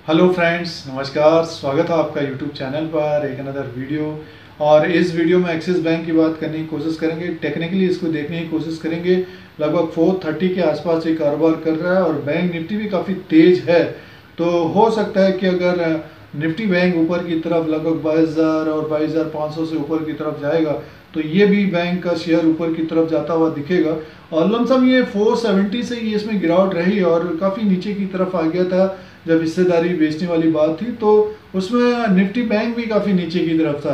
Hello friends, नमस्कार। स्वागत है आपका यूट्यूब चैनल पर एक अनदर वीडियो। और इस वीडियो में एक्सिस बैंक की बात करने की कोशिश करेंगे। टेक्निकली इसको देखने की कोशिश करेंगे। लगभग 430 के आसपास ये कारोबार कर रहा है और बैंक निफ्टी भी काफ़ी तेज है। तो हो सकता है कि अगर निफ्टी बैंक ऊपर की तरफ लगभग 22,000 और 22,500 से ऊपर की तरफ जाएगा तो ये भी बैंक का शेयर ऊपर की तरफ जाता हुआ दिखेगा। और लमसम ये 470 से ये इसमें गिरावट रही और काफ़ी नीचे की तरफ आ गया था जब हिस्सेदारी बेचने वाली बात थी, तो उसमें निफ्टी बैंक भी काफ़ी नीचे की तरफ था।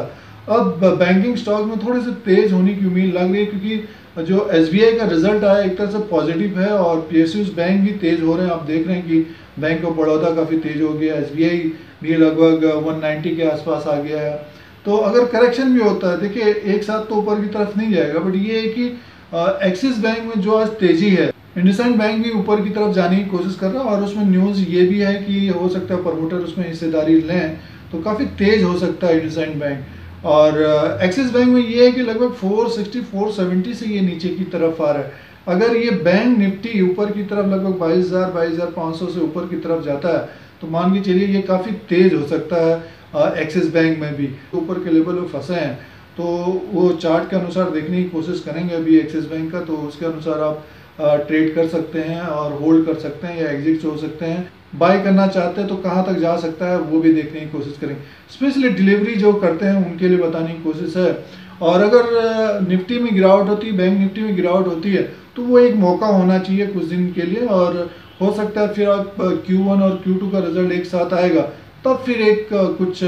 अब बैंकिंग स्टॉक में थोड़े से तेज होने की उम्मीद लग रही है क्योंकि जो एसबीआई का रिजल्ट आया एक तरह से पॉजिटिव है और पीएसयूज बैंक भी तेज हो रहे हैं। आप देख रहे हैं कि बैंक ऑफ बड़ौदा काफ़ी तेज हो गया, एसबीआई भी लगभग 190 के आसपास आ गया है। तो अगर करेक्शन भी होता है, देखिए एक साथ तो ऊपर की तरफ नहीं जाएगा, बट ये है कि एक्सिस बैंक में जो आज तेजी है, इंडसइंड बैंक भी ऊपर की तरफ जाने की कोशिश कर रहा है। और उसमें न्यूज़ ये भी है कि हो सकता है प्रमोटर उसमें हिस्सेदारी लें तो काफ़ी तेज हो सकता है इंडसइंड बैंक। और एक्सिस बैंक में ये है कि लगभग 460 470 से ये नीचे की तरफ आ रहा है। अगर ये बैंक निफ्टी ऊपर की तरफ लगभग 22,000 22,500 से ऊपर की तरफ जाता है तो मान के चलिए ये काफ़ी तेज हो सकता है एक्सिस बैंक में भी। ऊपर के लेवल में फंसे हैं तो वो चार्ट के अनुसार देखने की कोशिश करेंगे अभी एक्सिस बैंक का, तो उसके अनुसार आप ट्रेड कर सकते हैं और होल्ड कर सकते हैं या एग्जिट हो सकते हैं। बाय करना चाहते हैं तो कहाँ तक जा सकता है वो भी देखने की कोशिश करेंगे। स्पेशली डिलीवरी जो करते हैं उनके लिए बताने की कोशिश है। और अगर निफ्टी में गिरावट होती है, बैंक निफ्टी में गिरावट होती है, तो वो एक मौका होना चाहिए कुछ दिन के लिए। और हो सकता है फिर आप Q1 और Q2 का रिजल्ट एक साथ आएगा तब फिर एक कुछ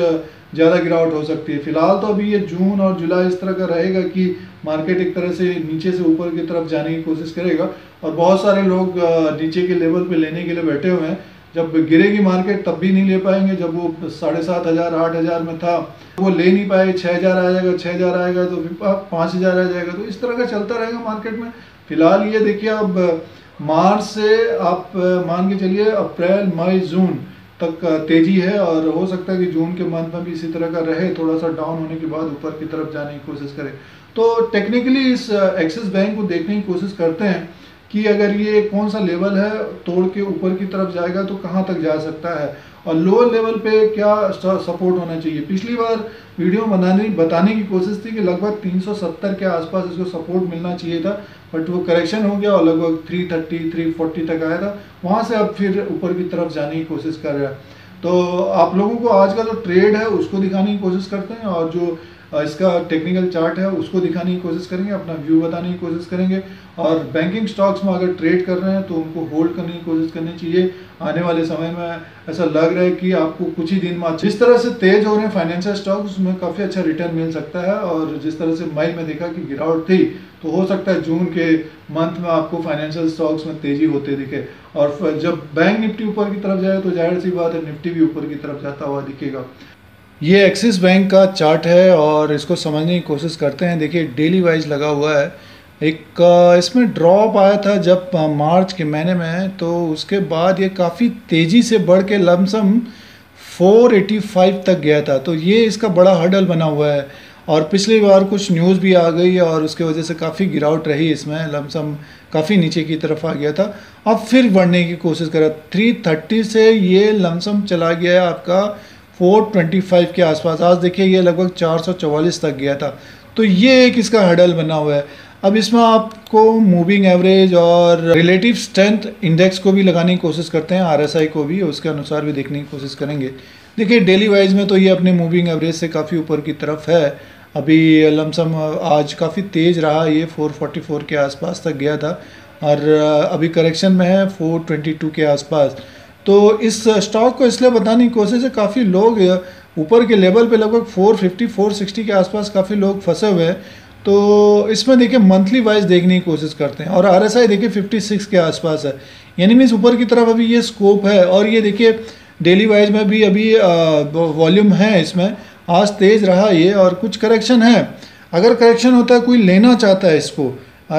ज़्यादा गिरावट हो सकती है। फिलहाल तो अभी ये जून और जुलाई इस तरह का रहेगा कि मार्केट एक तरह से नीचे से ऊपर की तरफ जाने की कोशिश करेगा और बहुत सारे लोग नीचे के लेवल पे लेने के लिए बैठे हुए हैं। जब गिरेगी मार्केट तब भी नहीं ले पाएंगे। जब वो 7,500 8,000 में था वो ले नहीं पाए, 6,000 आ जाएगा, 6,000 आएगा तो 5,000 आ जाएगा, तो इस तरह का चलता रहेगा मार्केट में। फिलहाल ये देखिए अब मार्च से आप मान के चलिए अप्रैल मई जून तक तेजी है और हो सकता है कि जून के मंथ में भी इसी तरह का रहे, थोड़ा सा डाउन होने के बाद ऊपर की तरफ जाने की कोशिश करें। तो टेक्निकली इस एक्सिस बैंक को देखने की कोशिश करते हैं कि अगर ये कौन सा लेवल है, तोड़ के ऊपर की तरफ जाएगा तो कहाँ तक जा सकता है और लोअर लेवल पे क्या सपोर्ट होना चाहिए। पिछली बार वीडियो बताने की कोशिश थी कि लगभग 370 के आसपास इसको सपोर्ट मिलना चाहिए था, बट वो करेक्शन हो गया और लगभग 330 340 तक आया था। वहाँ से अब फिर ऊपर की तरफ जाने की कोशिश कर रहा है। तो आप लोगों को आज का जो ट्रेड है उसको दिखाने की कोशिश करते हैं और जो इसका टेक्निकल चार्ट है उसको दिखाने की कोशिश करेंगे, अपना व्यू बताने की कोशिश करेंगे। और बैंकिंग स्टॉक्स में अगर ट्रेड कर रहे हैं तो उनको होल्ड करने की कोशिश करनी चाहिए। आने वाले समय में ऐसा लग रहा है कि आपको कुछ ही दिन में जिस तरह से तेज हो रहे हैं फाइनेंशियल स्टॉक्स उसमें काफ़ी अच्छा रिटर्न मिल सकता है। और जिस तरह से मई में देखा कि गिरावट थी तो हो सकता है जून के मंथ में आपको फाइनेंशियल स्टॉक्स में तेजी होते दिखे। और जब बैंक निफ्टी ऊपर की तरफ जाए तो जाहिर सी बात है निफ्टी भी ऊपर की तरफ जाता हुआ दिखेगा। ये एक्सिस बैंक का चार्ट है और इसको समझने की कोशिश करते हैं। देखिए डेली वाइज लगा हुआ है। एक इसमें ड्रॉप आया था जब मार्च के महीने में, तो उसके बाद ये काफ़ी तेज़ी से बढ़ के लमसम 485 तक गया था। तो ये इसका बड़ा हर्डल बना हुआ है और पिछली बार कुछ न्यूज़ भी आ गई और उसके वजह से काफ़ी गिरावट रही इसमें, लमसम काफ़ी नीचे की तरफ आ गया था। अब फिर बढ़ने की कोशिश करा 330 से ये लमसम चला गया है आपका 425 के आसपास। आज देखिए ये लगभग 444 तक गया था। तो ये एक इसका हर्डल बना हुआ है। अब इसमें आपको मूविंग एवरेज और रिलेटिव स्ट्रेंथ इंडेक्स को भी लगाने की कोशिश करते हैं, आरएसआई को भी, उसके अनुसार भी देखने की कोशिश करेंगे। देखिए डेली वाइज में तो ये अपने मूविंग एवरेज से काफ़ी ऊपर की तरफ है। अभी लमसम आज काफ़ी तेज़ रहा, ये 444 के आसपास तक गया था और अभी करेक्शन में है 422 के आसपास। तो इस स्टॉक को इसलिए बताने की कोशिश है, काफ़ी लोग ऊपर के लेवल पे लगभग 450 460 के आसपास काफ़ी लोग फंसे हुए हैं। तो इसमें देखिए मंथली वाइज देखने की कोशिश करते हैं और आरएसआई देखिए 56 के आसपास है, यानी मीन्स ऊपर की तरफ अभी ये स्कोप है। और ये देखिए डेली वाइज में भी अभी वॉल्यूम है इसमें, आज तेज़ रहा ये और कुछ करेक्शन है। अगर करेक्शन होता है, कोई लेना चाहता है इसको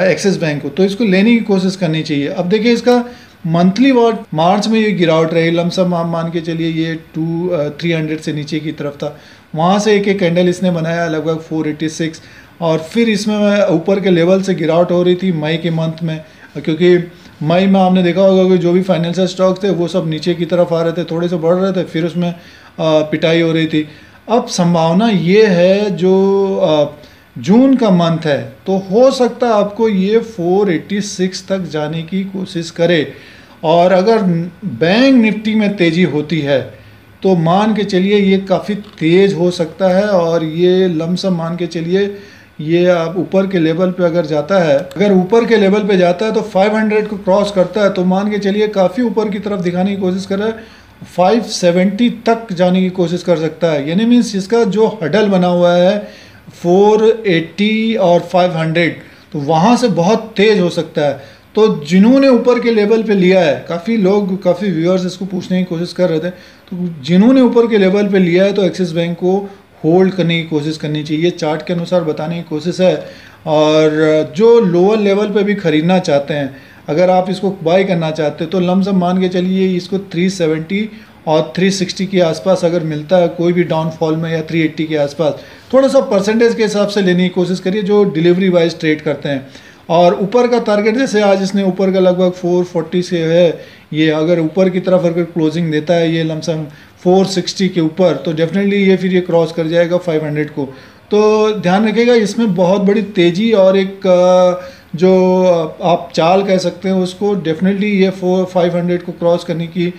एक्सिस बैंक को, तो इसको लेने की कोशिश करनी चाहिए। अब देखिए इसका मंथली वॉट मार्च में ये गिरावट रही, लमसम आप मान के चलिए ये 300 से नीचे की तरफ था। वहाँ से एक एक कैंडल इसने बनाया लगभग 486 और फिर इसमें ऊपर के लेवल से गिरावट हो रही थी मई के मंथ में, क्योंकि मई में आपने देखा होगा कि जो भी फाइनेंशियल स्टॉक्स थे वो सब नीचे की तरफ आ रहे थे, थोड़े से बढ़ रहे थे, फिर उसमें पिटाई हो रही थी। अब संभावना ये है जो जून का मंथ है तो हो सकता है आपको ये 486 तक जाने की कोशिश करे। और अगर बैंक निफ्टी में तेज़ी होती है तो मान के चलिए ये काफ़ी तेज़ हो सकता है, और ये लमसम मान के चलिए ये आप ऊपर के लेवल पे अगर जाता है, अगर ऊपर के लेवल पे जाता है तो 500 को क्रॉस करता है तो मान के चलिए काफ़ी ऊपर की तरफ दिखाने की कोशिश कर रहा है, 570 तक जाने की कोशिश कर सकता है। यानी मीन्स इसका जो हडल बना हुआ है 480 और 500, तो वहाँ से बहुत तेज़ हो सकता है। तो जिन्होंने ऊपर के लेवल पे लिया है, काफ़ी लोग, काफ़ी व्यूअर्स इसको पूछने की कोशिश कर रहे थे, तो जिन्होंने ऊपर के लेवल पे लिया है तो एक्सिस बैंक को होल्ड करने की कोशिश करनी चाहिए, चार्ट के अनुसार बताने की कोशिश है। और जो लोअर लेवल पे भी ख़रीदना चाहते हैं, अगर आप इसको बाई करना चाहते हैं तो लमसम मान के चलिए इसको 370 और 360 के आसपास अगर मिलता है कोई भी डाउनफॉल में, या 380 के आसपास, थोड़ा सा परसेंटेज के हिसाब से लेने की कोशिश करिए जो डिलीवरी वाइज ट्रेड करते हैं। और ऊपर का टारगेट जैसे आज इसने ऊपर का लगभग 440 से है, ये अगर ऊपर की तरफ अगर क्लोजिंग देता है ये लमसम 460 के ऊपर, तो डेफिनेटली ये फिर ये क्रॉस कर जाएगा 500 को। तो ध्यान रखिएगा इसमें बहुत बड़ी तेज़ी और एक जो आप चाल कह सकते हैं उसको, डेफिनेटली ये 500 को क्रॉस करने की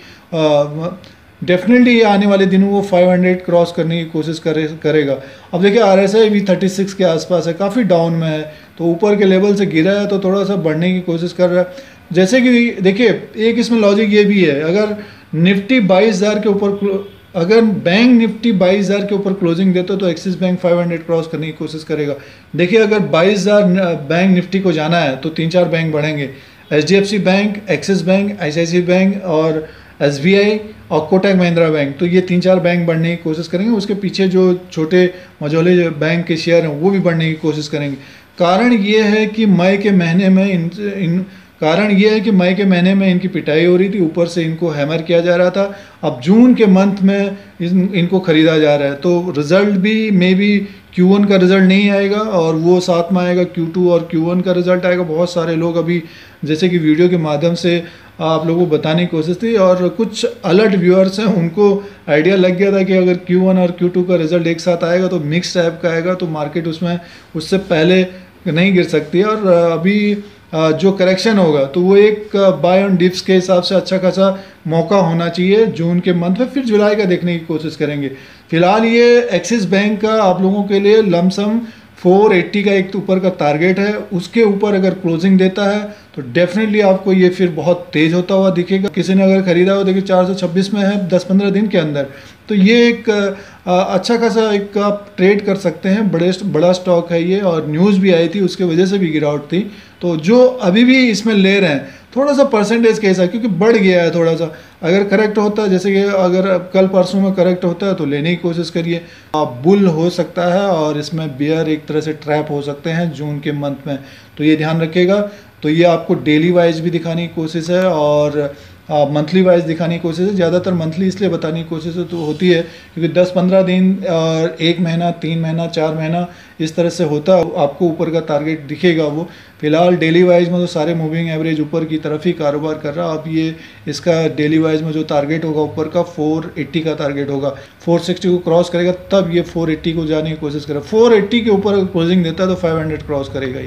डेफिनेटली ये आने वाले दिनों वो 500 क्रॉस करने की कोशिश करेगा। अब देखिए RSI भी 36 के आसपास है, काफ़ी डाउन में है, तो ऊपर के लेवल से गिरा है तो थोड़ा सा बढ़ने की कोशिश कर रहा है। जैसे कि देखिए एक इसमें लॉजिक ये भी है, अगर निफ्टी 22,000 के ऊपर, अगर बैंक निफ्टी 22,000 के ऊपर क्लोजिंग देता तो एक्सिस बैंक 500 क्रॉस करने की कोशिश करेगा। देखिए अगर 22,000 बैंक निफ्टी को जाना है तो 3-4 बैंक बढ़ेंगे, HDFC bank, axis bank, ICICI bank और SBI और कोटक महिंद्रा बैंक, तो ये 3-4 बैंक बढ़ने की कोशिश करेंगे। उसके पीछे जो छोटे मझोले जो बैंक के शेयर हैं वो भी बढ़ने की कोशिश करेंगे। कारण ये है कि मई के महीने में इनकी पिटाई हो रही थी, ऊपर से इनको हैमर किया जा रहा था। अब जून के मंथ में इनको ख़रीदा जा रहा है, तो रिज़ल्ट भी मे बी Q1 का रिज़ल्ट नहीं आएगा और वो साथ में आएगा Q2 और Q1 का रिज़ल्ट आएगा। बहुत सारे लोग अभी जैसे कि वीडियो के माध्यम से आप लोगों को बताने की कोशिश थी, और कुछ अलर्ट व्यूअर्स हैं उनको आइडिया लग गया था कि अगर Q1 और Q2 का रिज़ल्ट एक साथ आएगा तो मिक्स टाइप का आएगा, तो मार्केट उसमें उससे पहले नहीं गिर सकती है। और अभी जो करेक्शन होगा तो वो एक बाय ऑन डिप्स के हिसाब से अच्छा खासा मौका होना चाहिए जून के मंथ में, फिर जुलाई का देखने की कोशिश करेंगे। फिलहाल ये एक्सिस बैंक का आप लोगों के लिए लमसम 480 का एक ऊपर का टारगेट है, उसके ऊपर अगर क्लोजिंग देता है तो डेफिनेटली आपको ये फिर बहुत तेज़ होता हुआ दिखेगा। किसी ने अगर ख़रीदा हो, देखिए 426 में है 10-15 दिन के अंदर, तो ये एक अच्छा खासा एक आप ट्रेड कर सकते हैं। बड़ा स्टॉक है ये, और न्यूज़ भी आई थी उसके वजह से भी गिरावट थी। तो जो अभी भी इसमें ले रहे हैं थोड़ा सा परसेंटेज के हिसाब, क्योंकि बढ़ गया है थोड़ा सा, अगर करेक्ट होता है जैसे कि अगर कल परसों में करेक्ट होता है तो लेने की कोशिश करिए। बुल हो सकता है और इसमें बेयर एक तरह से ट्रैप हो सकते हैं जून के मंथ में, तो ये ध्यान रखिएगा। तो ये आपको डेली वाइज भी दिखाने की कोशिश है और मंथली वाइज दिखाने की कोशिश है। ज़्यादातर मंथली इसलिए बताने की कोशिश तो होती है क्योंकि 10-15 दिन और 1 महीना, 3 महीना, 4 महीना इस तरह से होता है, आपको ऊपर का टारगेट दिखेगा वो। फिलहाल डेली वाइज में तो सारे मूविंग एवरेज ऊपर की तरफ ही कारोबार कर रहा है। अब ये इसका डेली वाइज में जो टारगेट होगा ऊपर का 480 का टारगेट होगा, 460 को क्रॉस करेगा तब ये 480 को जाने की कोशिश करेगा। 480 के ऊपर क्लोजिंग देता है तो 500 क्रॉस करेगा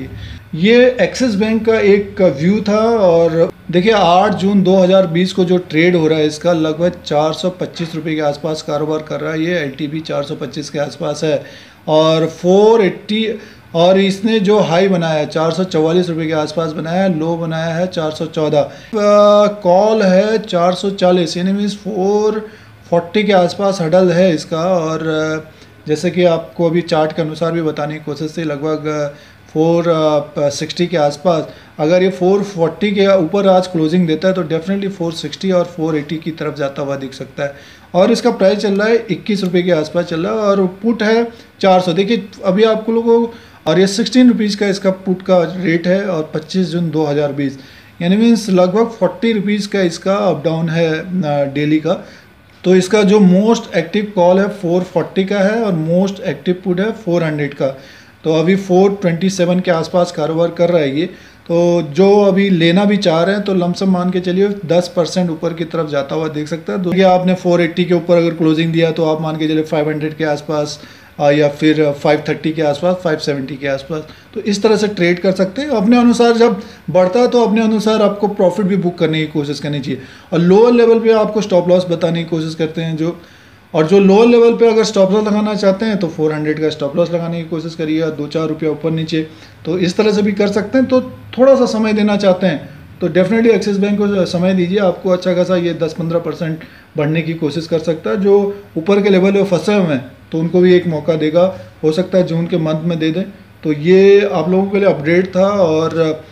ये एक्सिस बैंक का एक व्यू था। और देखिए 8 जून 2020 को जो ट्रेड हो रहा है इसका लगभग 425 रुपये के आसपास कारोबार कर रहा है। ये LTV 425 के आसपास है और 480, और इसने जो हाई बनाया है 444 रुपये के आसपास बनाया है, लो बनाया है 414, कॉल है 440, यानी मीन्स 440 के आसपास हडल है इसका। और जैसे कि आपको अभी चार्ट के अनुसार भी बताने की कोशिश थी, लगभग 460 के आसपास अगर ये 440 के ऊपर आज क्लोजिंग देता है तो डेफिनेटली 460 और 480 की तरफ जाता हुआ दिख सकता है। और इसका प्राइस चल रहा है 21 रुपये के आसपास चल रहा है और पुट है 400। देखिए अभी आपको लोगों को, और ये 16 रुपीज़ का इसका पुट का रेट है और 25 जून 2020, यानी मीन्स लगभग 40 रुपीज़ का इसका अप डाउन है डेली का। तो इसका जो मोस्ट एक्टिव कॉल है 440 का है और मोस्ट एक्टिव पुट है 400 का। तो अभी 427 के आसपास कारोबार कर रहा है ये। तो जो अभी लेना भी चाह रहे हैं तो लमसम मान के चलिए 10% ऊपर की तरफ जाता हुआ देख सकता है। तो आपने 480 के ऊपर अगर क्लोजिंग दिया तो आप मान के चलिए 500 के आसपास या फिर 530 के आसपास, 570 के आसपास, तो इस तरह से ट्रेड कर सकते हैं। अपने अनुसार जब बढ़ता है तो अपने अनुसार आपको प्रॉफिट भी बुक करने की कोशिश करनी चाहिए, और लोअर लेवल पे आपको स्टॉप लॉस बताने की कोशिश करते हैं जो लोअर लेवल पे अगर स्टॉप लॉस लगाना चाहते हैं तो 400 का स्टॉप लॉस लगाने की कोशिश करिए, 2-4 रुपया ऊपर नीचे, तो इस तरह से भी कर सकते हैं। तो थोड़ा सा समय देना चाहते हैं तो डेफिनेटली एक्सिस बैंक को समय दीजिए, आपको अच्छा खासा ये 10-15% बढ़ने की कोशिश कर सकता है। जो ऊपर के लेवल में फंसे हुए हैं तो उनको भी एक मौका देगा, हो सकता है जून के मंथ में दे दें। तो ये आप लोगों के लिए अपडेट था, और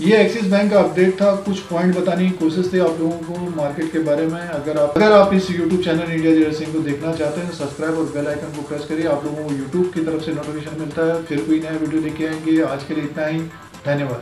ये एक्सिस बैंक का अपडेट था। कुछ पॉइंट बताने की कोशिश थी आप लोगों को मार्केट के बारे में। अगर आप इस यूट्यूब चैनल इंडिया जीरो को देखना चाहते हैं तो सब्सक्राइब और बेल आइकन को प्रेस करिए, आप लोगों को यूट्यूब की तरफ से नोटिफिकेशन मिलता है। फिर कोई नया वीडियो लेके आएंगे। आज के लिए इतना ही, धन्यवाद।